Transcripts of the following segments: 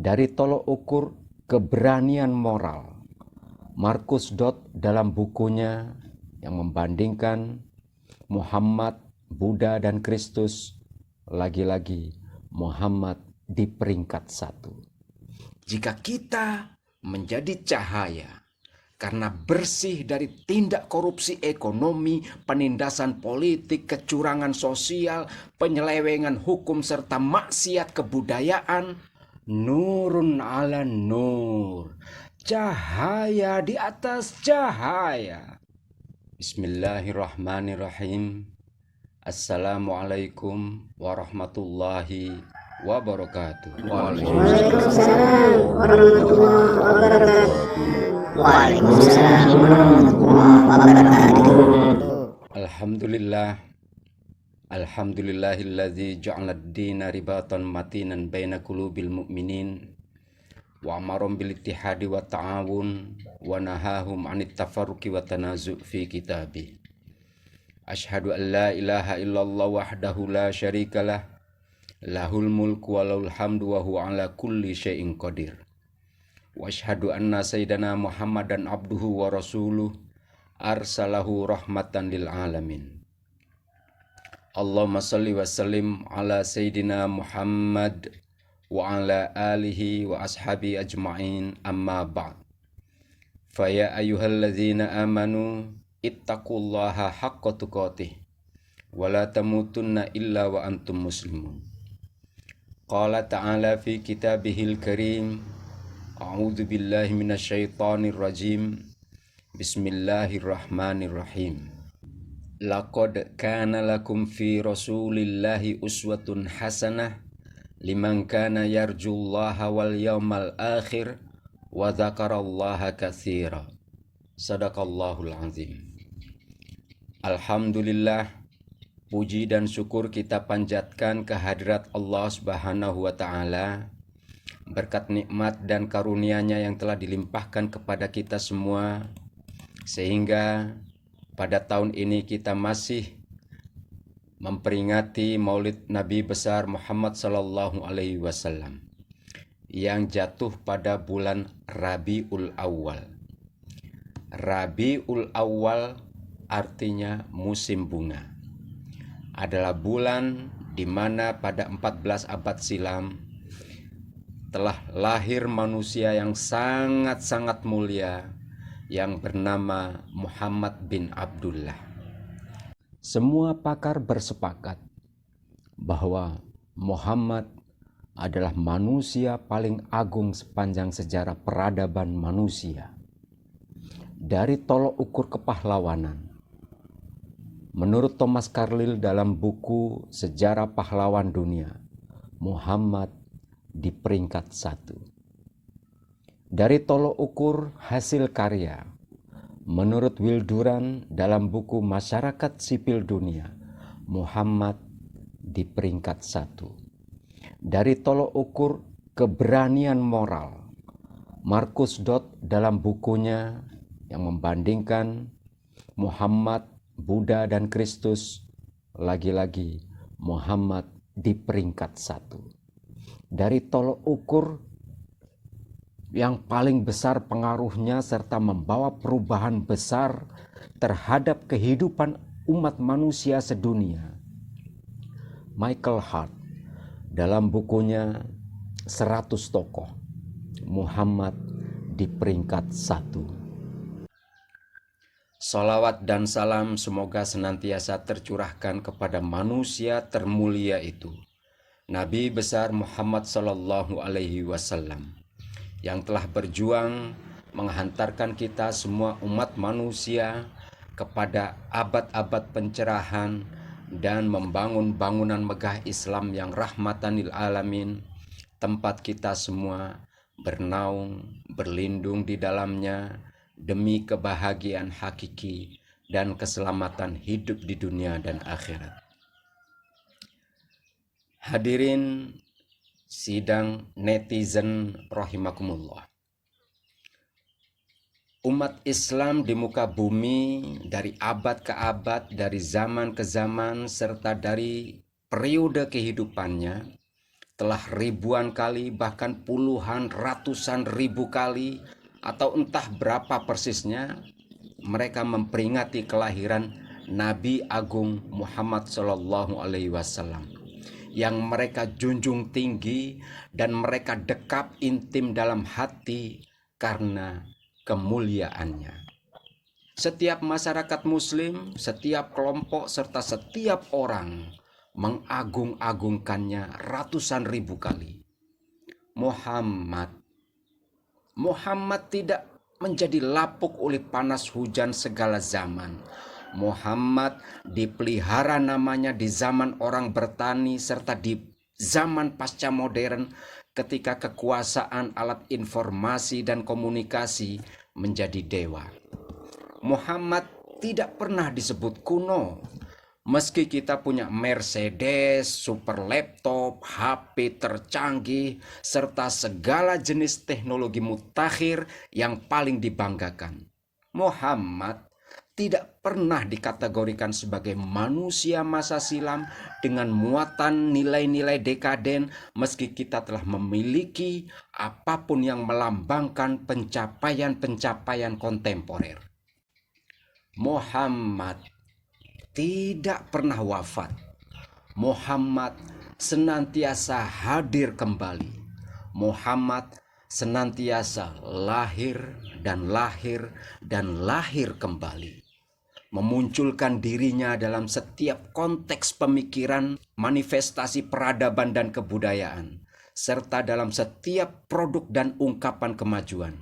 dari tolok ukur keberanian moral. Markus Dodd dalam bukunya yang membandingkan Muhammad, Buddha, dan Kristus, lagi-lagi Muhammad di peringkat 1. Jika kita menjadi cahaya karena bersih dari tindak korupsi ekonomi, penindasan politik, kecurangan sosial, penyelewengan hukum, serta maksiat kebudayaan, nurun ala nur, cahaya di atas cahaya. Bismillahirrahmanirrahim. Assalamualaikum warahmatullahi wabarakatuh. Waalaikumsalam warahmatullahi wabarakatuh. Waalaikumsalam warahmatullahi wabarakatuh. Alhamdulillahilladzi ja'ala ad-dina ribatan matinan baina qulubil mu'minin wa amarum bil ittihadi wa ta'awun wa nahahum 'anit tafarruqi wa tanazu' fi kitabih. Asyhadu an la ilaha illallah wahdahu la syarikalah, lahul mulku wa lahul hamdu wa huwa ala kulli syai'in qadir. Wa asyhadu anna sayyidana Muhammadan abduhu wa rasuluh arsalahu rahmatan lil alamin. Allahumma salli wa sallim ala sayyidina Muhammad wa ala alihi wa ashabi ajma'in, amma ba'd. Fa ya ayyuhalladzina amanu ittaqullaha haqqa tuqatih wa la tamutunna illa wa antum muslimun. Qala ta'ala fi kitabihil karim, a'udzu billahi minasyaitonir rajim. Bismillahirrahmanirrahim. Laqad kana lakum fi rasulillahi uswatun hasanah liman kana yarjullaha wal yawmal akhir wa dzakarallaha katsira. Sadaqallahul azim. Alhamdulillah, puji dan syukur kita panjatkan kehadirat Allah Subhanahu wa Ta'ala, berkat nikmat dan karunia-Nya yang telah dilimpahkan kepada kita semua, sehingga pada tahun ini kita masih memperingati Maulid Nabi besar Muhammad sallallahu alaihi wasallam yang jatuh pada bulan Rabiul Awal. Rabiul Awal artinya musim bunga. Adalah bulan di mana pada 14 abad silam telah lahir manusia yang sangat-sangat mulia yang bernama Muhammad bin Abdullah. Semua pakar bersepakat bahwa Muhammad adalah manusia paling agung sepanjang sejarah peradaban manusia. Dari tolok ukur kepahlawanan, menurut Thomas Carlyle dalam buku Sejarah Pahlawan Dunia, Muhammad di peringkat 1. Dari tolok ukur hasil karya, menurut Will Durant dalam buku Masyarakat Sipil Dunia, Muhammad di peringkat 1. Dari tolok ukur keberanian moral, Markus Dodd dalam bukunya yang membandingkan Muhammad, Buddha, dan Kristus, lagi-lagi Muhammad di peringkat 1. Dari tolok ukur yang paling besar pengaruhnya serta membawa perubahan besar terhadap kehidupan umat manusia sedunia, Michael Hart dalam bukunya 100 Tokoh, Muhammad di peringkat 1. Salawat dan salam semoga senantiasa tercurahkan kepada manusia termulia itu, Nabi besar Muhammad sallallahu alaihi wasallam, yang telah berjuang menghantarkan kita semua umat manusia kepada abad-abad pencerahan dan membangun bangunan megah Islam yang rahmatan lil alamin, tempat kita semua bernaung, berlindung di dalamnya demi kebahagiaan hakiki dan keselamatan hidup di dunia dan akhirat. Hadirin sidang netizen rahimakumullah. Umat Islam di muka bumi dari abad ke abad, dari zaman ke zaman, serta dari periode kehidupannya telah ribuan kali, bahkan puluhan, ratusan ribu kali, atau entah berapa persisnya, mereka memperingati kelahiran Nabi Agung Muhammad Shallallahu Alaihi Wasallam yang mereka junjung tinggi dan mereka dekap intim dalam hati karena kemuliaannya. Setiap masyarakat muslim, setiap kelompok, serta setiap orang mengagung-agungkannya ratusan ribu kali. Muhammad tidak menjadi lapuk oleh panas hujan segala zaman. Muhammad dipelihara namanya di zaman orang bertani serta di zaman pasca modern ketika kekuasaan alat informasi dan komunikasi menjadi dewa. Muhammad tidak pernah disebut kuno. Meski kita punya Mercedes, super laptop, HP tercanggih, serta segala jenis teknologi mutakhir yang paling dibanggakan, Muhammad tidak pernah dikategorikan sebagai manusia masa silam dengan muatan nilai-nilai dekaden, meski kita telah memiliki apapun yang melambangkan pencapaian-pencapaian kontemporer. Muhammad tidak pernah wafat. Muhammad senantiasa hadir kembali. Muhammad senantiasa lahir dan lahir dan lahir kembali. Memunculkan dirinya dalam setiap konteks pemikiran, manifestasi peradaban dan kebudayaan, serta dalam setiap produk dan ungkapan kemajuan.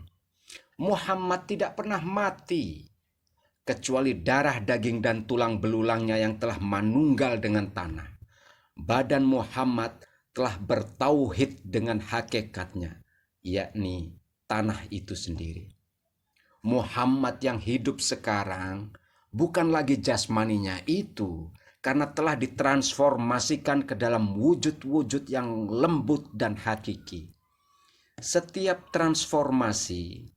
Muhammad tidak pernah mati, kecuali darah, daging, dan tulang belulangnya yang telah manunggal dengan tanah. Badan Muhammad telah bertauhid dengan hakikatnya, yakni tanah itu sendiri. Muhammad yang hidup sekarang bukan lagi jasmaninya itu, karena telah ditransformasikan ke dalam wujud-wujud yang lembut dan hakiki. Setiap transformasi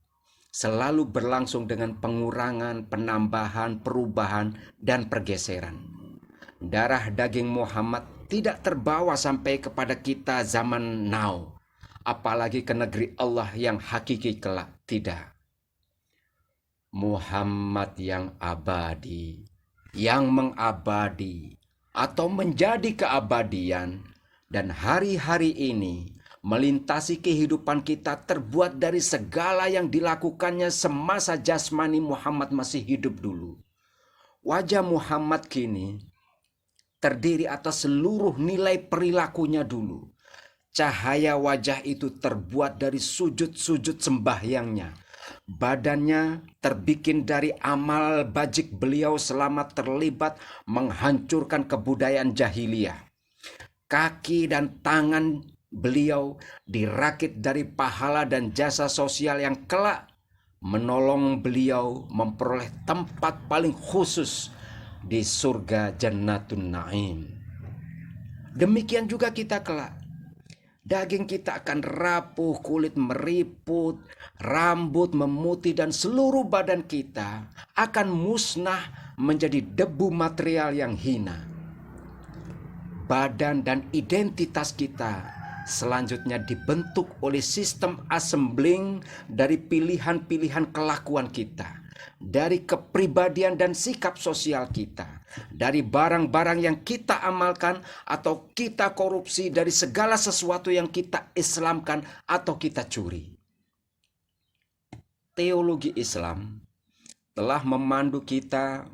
selalu berlangsung dengan pengurangan, penambahan, perubahan, dan pergeseran. Darah daging Muhammad tidak terbawa sampai kepada kita zaman now, apalagi ke negeri Allah yang hakiki kelak. Tidak. Muhammad yang abadi, yang mengabadi, atau menjadi keabadian, dan hari-hari ini melintasi kehidupan kita terbuat dari segala yang dilakukannya semasa jasmani Muhammad masih hidup dulu. Wajah Muhammad kini terdiri atas seluruh nilai perilakunya dulu. Cahaya wajah itu terbuat dari sujud-sujud sembahyangnya. Badannya terbikin dari amal bajik beliau selama terlibat menghancurkan kebudayaan jahiliyah. Kaki dan tangan beliau dirakit dari pahala dan jasa sosial yang kelak menolong beliau memperoleh tempat paling khusus di surga Jannatun Naim. Demikian juga kita kelak. Daging kita akan rapuh, kulit meriput, rambut memutih, dan seluruh badan kita akan musnah menjadi debu material yang hina. Badan dan identitas kita selanjutnya dibentuk oleh sistem assembling dari pilihan-pilihan kelakuan kita, dari kepribadian dan sikap sosial kita, dari barang-barang yang kita amalkan atau kita korupsi, dari segala sesuatu yang kita Islamkan atau kita curi. Teologi Islam telah memandu kita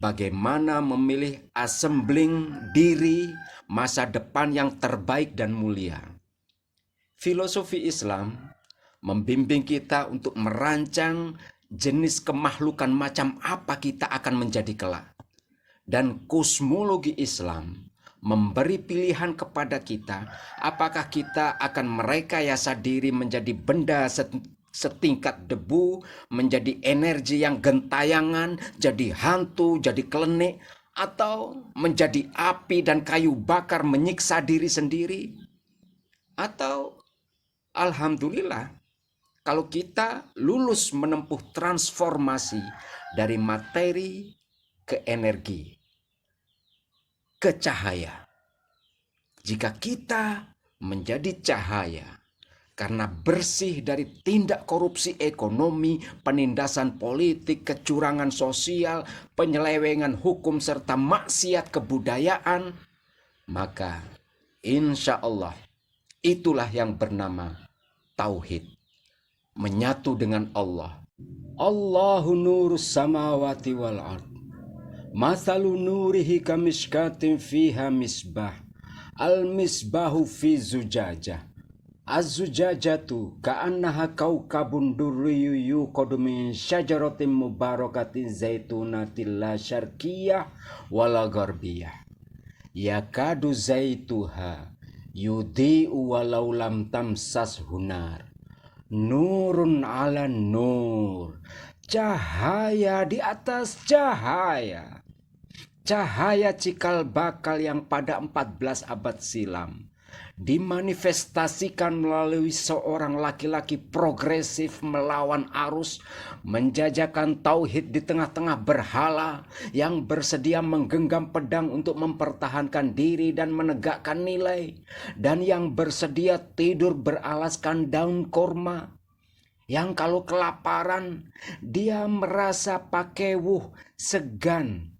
bagaimana memilih assembling diri masa depan yang terbaik dan mulia. Filosofi Islam membimbing kita untuk merancang jenis kemakhlukan macam apa kita akan menjadi kelak. Dan kosmologi Islam memberi pilihan kepada kita apakah kita akan merekayasa diri menjadi benda setingkat debu, menjadi energi yang gentayangan, jadi hantu, jadi klenik, atau menjadi api dan kayu bakar menyiksa diri sendiri. Atau alhamdulillah, kalau kita lulus menempuh transformasi dari materi ke energi, ke cahaya. Jika kita menjadi cahaya karena bersih dari tindak korupsi ekonomi, penindasan politik, kecurangan sosial, penyelewengan hukum, serta maksiat kebudayaan, maka insya Allah itulah yang bernama tauhid. Menyatu dengan Allah. Allahu nurus samawati wal ard. Mathalu nurihi kamishkatin fiha misbah. Al misbahu fi zujajah. Az-zujajatu ka'annaha kaukabun durriyu yuqadu min syajaratin mubarakatin zaitunatin la syarqiyah wala gharbiyah. Yakadu zaituha yudhi'u walau lam tamsas hunar. Nurun ala nur. Cahaya di atas cahaya. Cahaya cikal bakal yang pada 14 abad silam dimanifestasikan melalui seorang laki-laki progresif melawan arus, menjajakan tauhid di tengah-tengah berhala yang bersedia menggenggam pedang untuk mempertahankan diri dan menegakkan nilai, dan yang bersedia tidur beralaskan daun korma, yang kalau kelaparan dia merasa pakewuh segan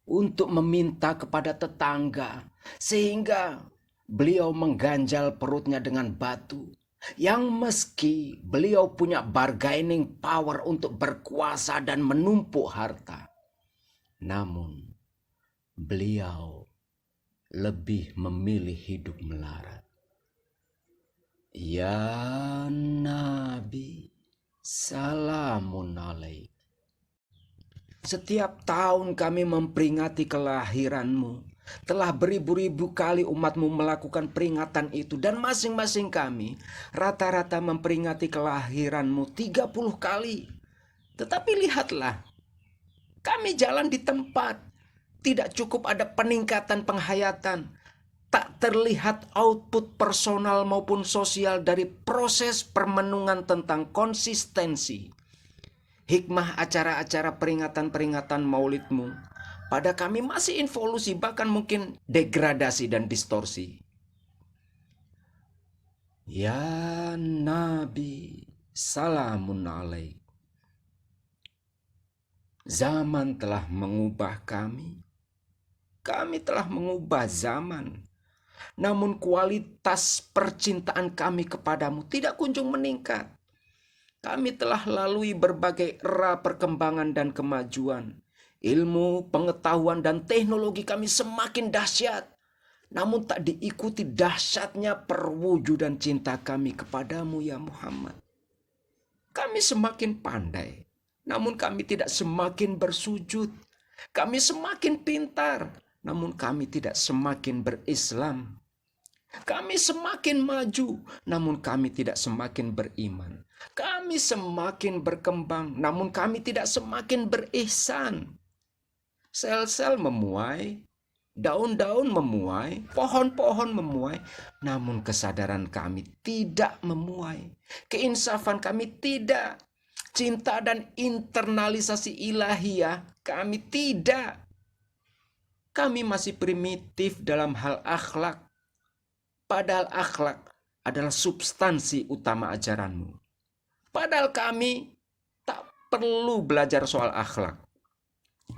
untuk meminta kepada tetangga, sehingga beliau mengganjal perutnya dengan batu, yang meski beliau punya bargaining power untuk berkuasa dan menumpuk harta, namun beliau lebih memilih hidup melarat. Ya Nabi, salamun alaik. Setiap tahun kami memperingati kelahiranmu. Telah beribu-ribu kali umatmu melakukan peringatan itu, dan masing-masing kami rata-rata memperingati kelahiranmu 30 kali. Tetapi lihatlah, kami jalan di tempat, tidak cukup ada peningkatan penghayatan. Tak terlihat output personal maupun sosial dari proses permenungan tentang konsistensi. Hikmah acara-acara peringatan-peringatan maulidmu pada kami masih involusi, bahkan mungkin degradasi dan distorsi. Ya Nabi, salamun alaik. Zaman telah mengubah kami. Kami telah mengubah zaman. Namun kualitas percintaan kami kepadamu tidak kunjung meningkat. Kami telah lalui berbagai era perkembangan dan kemajuan. Ilmu, pengetahuan, dan teknologi kami semakin dahsyat. Namun tak diikuti dahsyatnya perwujudan cinta kami kepadamu ya Muhammad. Kami semakin pandai, namun kami tidak semakin bersujud. Kami semakin pintar, namun kami tidak semakin berislam. Kami semakin maju, namun kami tidak semakin beriman. Kami semakin berkembang, namun kami tidak semakin berihsan. Sel-sel memuai, daun-daun memuai, pohon-pohon memuai, namun kesadaran kami tidak memuai. Keinsafan kami tidak. Cinta dan internalisasi ilahiyah kami tidak. Kami masih primitif dalam hal akhlak. Padahal akhlak adalah substansi utama ajaranmu. Padahal kami tak perlu belajar soal akhlak.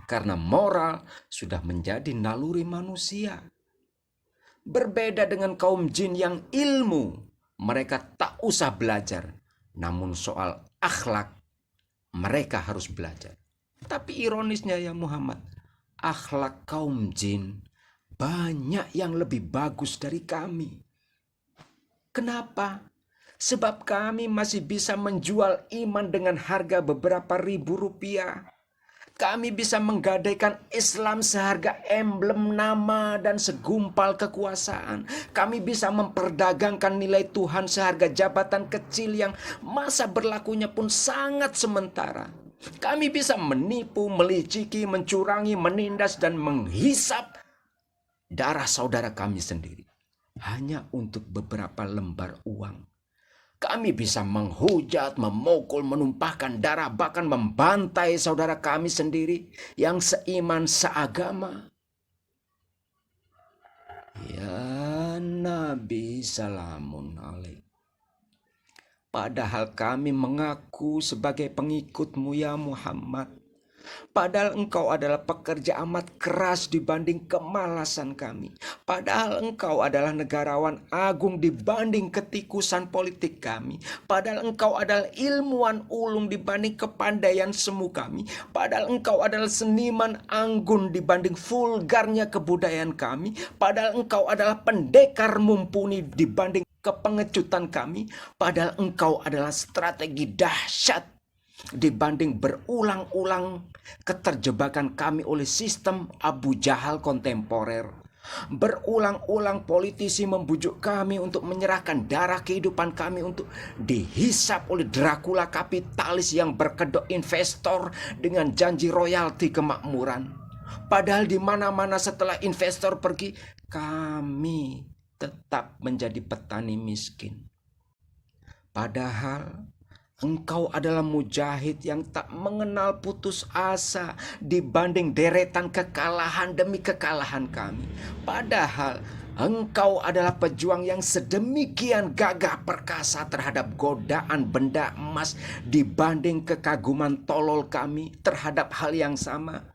Karena moral sudah menjadi naluri manusia. Berbeda dengan kaum jin yang ilmu, mereka tak usah belajar. Namun soal akhlak, mereka harus belajar. Tapi ironisnya ya Muhammad, akhlak kaum jin banyak yang lebih bagus dari kami. Kenapa? Sebab kami masih bisa menjual iman dengan harga beberapa ribu rupiah. Kami bisa menggadaikan Islam seharga emblem nama dan segumpal kekuasaan. Kami bisa memperdagangkan nilai Tuhan seharga jabatan kecil yang masa berlakunya pun sangat sementara. Kami bisa menipu, meliciki, mencurangi, menindas, dan menghisap darah saudara kami sendiri hanya untuk beberapa lembar uang. Kami bisa menghujat, memukul, menumpahkan darah, bahkan membantai saudara kami sendiri yang seiman, seagama. Ya Nabi salamun alaik. Padahal kami mengaku sebagai pengikutmu ya Muhammad. Padahal engkau adalah pekerja amat keras dibanding kemalasan kami. Padahal engkau adalah negarawan agung dibanding ketikusan politik kami. Padahal engkau adalah ilmuwan ulung dibanding kepandaian semu kami. Padahal engkau adalah seniman anggun dibanding vulgarnya kebudayaan kami. Padahal engkau adalah pendekar mumpuni dibanding kepengecutan kami. Padahal engkau adalah strategi dahsyat dibanding berulang-ulang keterjebakan kami oleh sistem Abu Jahal kontemporer. Berulang-ulang politisi membujuk kami untuk menyerahkan darah kehidupan kami untuk dihisap oleh Dracula kapitalis yang berkedok investor dengan janji royalti kemakmuran. Padahal di mana-mana setelah investor pergi, kami tetap menjadi petani miskin. Padahal engkau adalah mujahid yang tak mengenal putus asa dibanding deretan kekalahan demi kekalahan kami. Padahal engkau adalah pejuang yang sedemikian gagah perkasa terhadap godaan benda emas dibanding kekaguman tolol kami terhadap hal yang sama.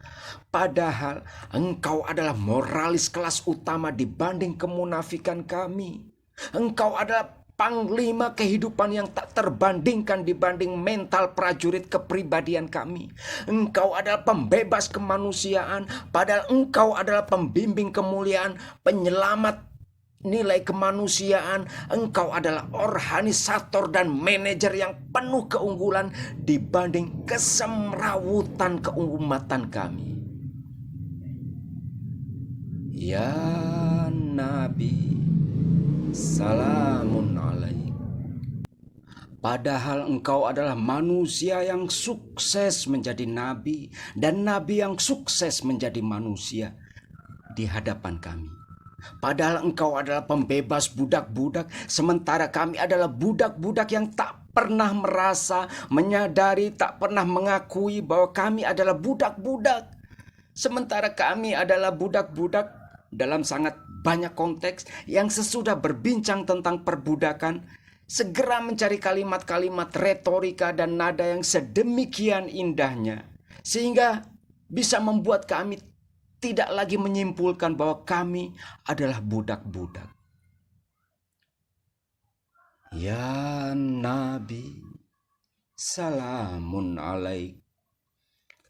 Padahal engkau adalah moralis kelas utama dibanding kemunafikan kami. Engkau adalah panglima kehidupan yang tak terbandingkan dibanding mental prajurit kepribadian kami. Engkau adalah pembebas kemanusiaan, padahal engkau adalah pembimbing kemuliaan, penyelamat nilai kemanusiaan. Engkau adalah organisator dan manajer yang penuh keunggulan dibanding kesemrawutan keumatan kami. Ya Nabi salamun alaik. Padahal engkau adalah manusia yang sukses menjadi nabi dan nabi yang sukses menjadi manusia di hadapan kami. Padahal engkau adalah pembebas budak-budak, sementara kami adalah budak-budak yang tak pernah merasa, menyadari, tak pernah mengakui bahwa kami adalah budak-budak. Sementara kami adalah budak-budak dalam sangat banyak konteks yang sesudah berbincang tentang perbudakan, segera mencari kalimat-kalimat retorika dan nada yang sedemikian indahnya, sehingga bisa membuat kami tidak lagi menyimpulkan bahwa kami adalah budak-budak. Ya Nabi, salamun alaik.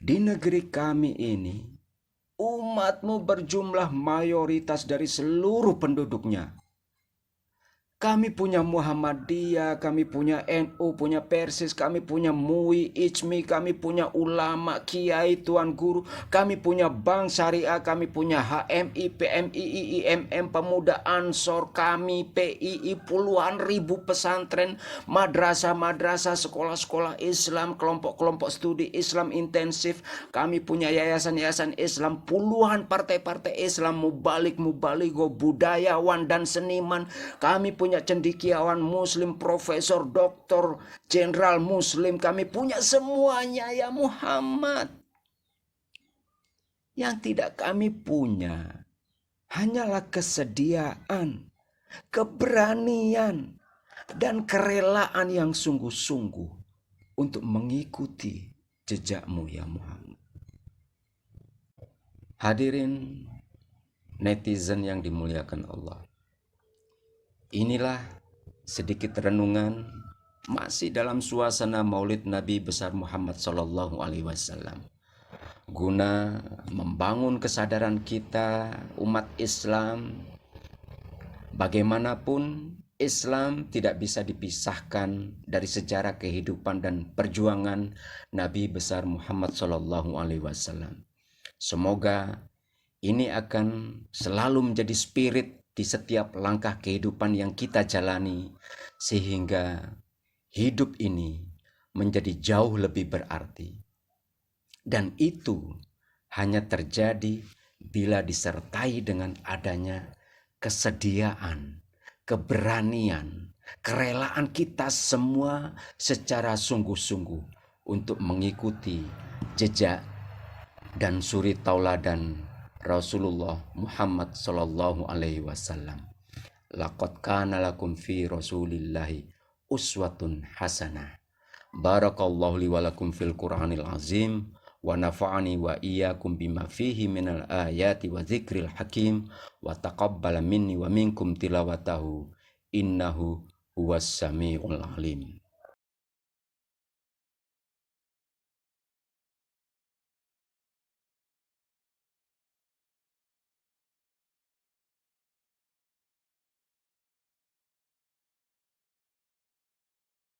Di negeri kami ini, umatmu berjumlah mayoritas dari seluruh penduduknya. Kami punya Muhammadiyah, kami punya NU, punya Persis, kami punya MUI, IJMI, kami punya ulama, kiai, tuan guru, kami punya bank syariah, kami punya HMI, PMI, IMM, pemuda Ansor, kami PII, puluhan ribu pesantren, madrasah-madrasah, sekolah-sekolah Islam, kelompok-kelompok studi Islam intensif, kami punya yayasan-yayasan Islam, puluhan partai-partai Islam, mubalik-mubaligo, budayawan dan seniman, kami punya cendekiawan muslim, profesor, doktor, jenderal muslim. Kami punya semuanya ya Muhammad. Yang tidak kami punya hanyalah kesediaan, keberanian, dan kerelaan yang sungguh-sungguh untuk mengikuti jejakmu ya Muhammad. Hadirin netizen yang dimuliakan Allah, inilah sedikit renungan masih dalam suasana Maulid Nabi besar Muhammad Sallallahu Alaihi Wasallam, guna membangun kesadaran kita umat Islam. Bagaimanapun Islam tidak bisa dipisahkan dari sejarah kehidupan dan perjuangan Nabi besar Muhammad Sallallahu Alaihi Wasallam. Semoga ini akan selalu menjadi spirit di setiap langkah kehidupan yang kita jalani, sehingga hidup ini menjadi jauh lebih berarti. Dan itu hanya terjadi bila disertai dengan adanya kesediaan, keberanian, kerelaan kita semua secara sungguh-sungguh untuk mengikuti jejak dan suri tauladan Rasulullah Muhammad Sallallahu Alaihi Wasallam. Laqad kana lakum fi Rasulillahi uswatun hasanah. Barakallahu li wa lakum fil Qur'anil azim wa nafa'ani wa iyyakum bima fihi minal ayati wa dzikril hakim wa taqabbala minni wa minkum tilawatahu innahu huwas samiul alim.